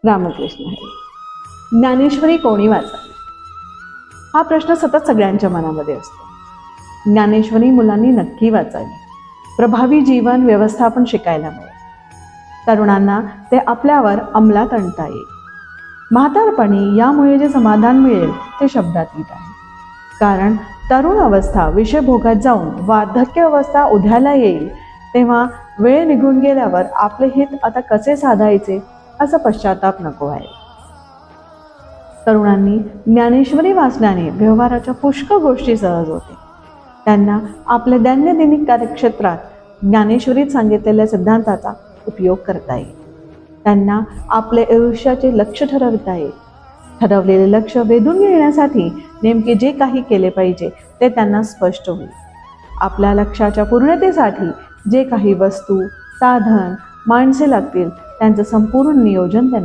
रामकृष्ण हरी. ज्ञानेश्वरी कोणी वाचावी हा प्रश्न सतत सगळ्यांच्या मनामध्ये असतो. ज्ञानेश्वरी मुलांनी नक्की वाचावी. प्रभावी जीवन व्यवस्थापन शिकायला मिळेल. तरुणांना ते आपल्यावर अंमलात आणता येईल. म्हातारपणी यामुळे जे समाधान मिळेल ते शब्दात येत आहे. कारण तरुण अवस्था विषय भोगात जाऊन वार्धक्य अवस्था उद्याला येईल तेव्हा वेळ निघून गेल्यावर आपले हित आता कसे साधायचे असा पश्चाताप नको आहे. तरुणांनी ज्ञानेश्वरी वाचल्याने व्यवहाराच्या पुष्कळ गोष्टी सहज होते. त्यांना आपल्या दैनंदिन कार्यक्षेत्रात ज्ञानेश्वरीत सांगितलेल्या सिद्धांताचा उपयोग करता येईल. त्यांना आपले आयुष्याचे लक्ष ठरवता येईल. ठरवलेले लक्ष वेधून घेण्यासाठी नेमके जे काही केले पाहिजे ते त्यांना स्पष्ट होईल. आपल्या लक्ष्याच्या पूर्णतेसाठी जे काही वस्तू, साधन, माणसे लागतील त्यांचं संपूर्ण नियोजन त्यांना